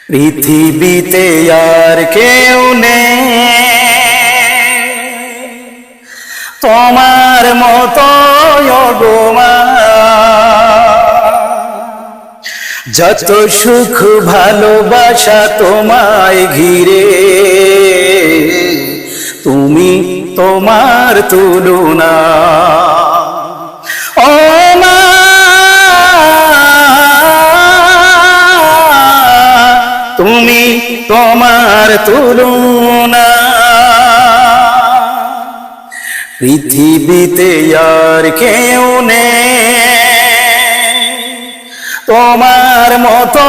পৃথিবীতে আর কেউ নেই তোমার মতো গো মা। যত সুখ ভালোবাসা তোমায় ঘিরে, তুমি তোমার তুলনা। ও মা তুমি তোমার তুলনা। পৃথিবীতে আর কেউ নেই তোমার মতো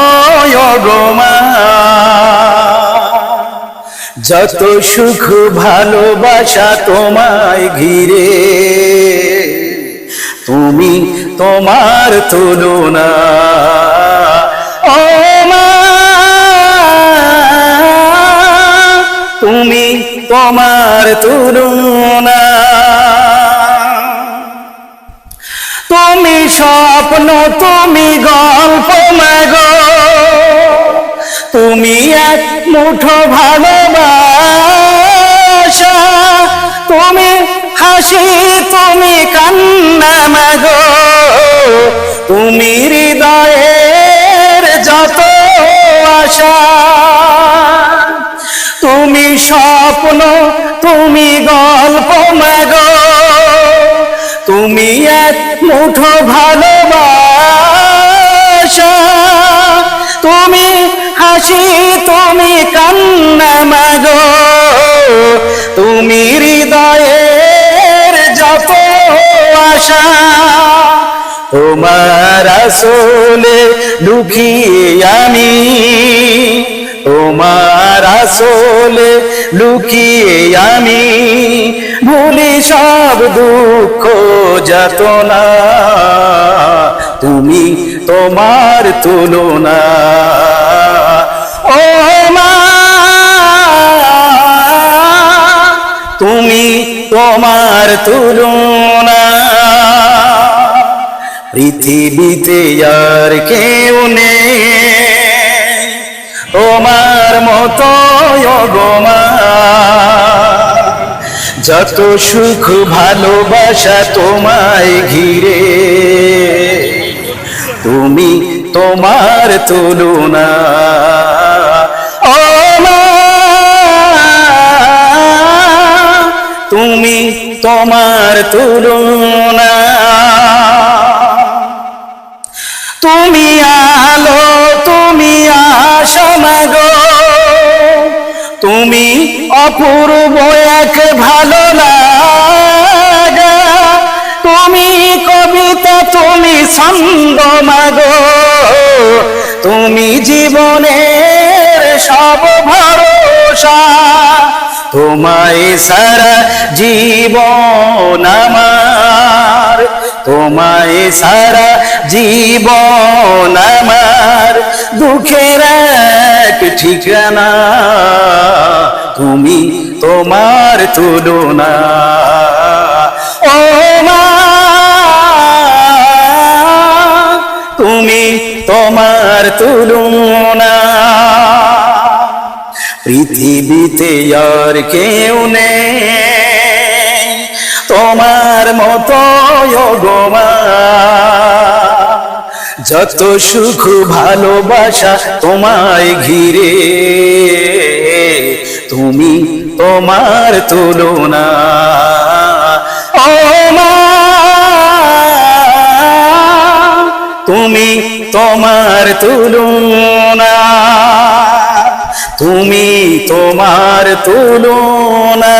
গো মা। যত সুখ ভালোবাসা তোমায় ঘিরে, তুমি তোমার তুলনা। ও মা তুমি তোমার তুলনা। তুমি স্বপ্ন, তুমি গল্প মাগো, তুমি এক মুঠো ভালোবাসা। তুমি হাসি, তুমি কান্না মাগো, তুমি হৃদয়ের যত আশা। তুমি স্বপ্ন, তুমি গল্প মাগো, তুমি এক মুঠো ভালোবাসা। তুমি হাসি, তুমি কান্না মাগো, তুমি হৃদয়ের যত আশা। তোমার আসলে লুকিয়ে আমি, তোমার আসলে লুকিয়ে আমি ভুলি সব দুঃখ যাতনা। তুমি তোমার তুলনা। ও মা তুমি তোমার তুলনা। পৃথিবীতে আর কেউ নেই তোমার মতো গো মা। যত সুখ ভালোবাসা তোমায় ঘিরে, তুমি তোমার তুলনা। ও মা তুমি তোমার তুলনা। তুমি আলো, তুমি আশা মাগো, তুমি অপূর্ব এক ভালো লাগা। তুমি কবিতা, তুমি ছন্দ মাগো, তুমি জীবনের সব ভরসা। তোমায় সারা জীবন আমার, তোমায় সারা জীবন আমার দুঃখের এক ঠিকানা। তুমি তোমার তুলনা। ও মা তুমি তোমার তুলনা। পৃথিবীতে আর কেউ নেই তোমার মতো গো মা। যত সুখ ভালোবাসা তোমায় ঘিরে, তুমি তোমার তুলনা। ও মা তুমি তোমার তুলনা। তুমি তোমার তুলনা।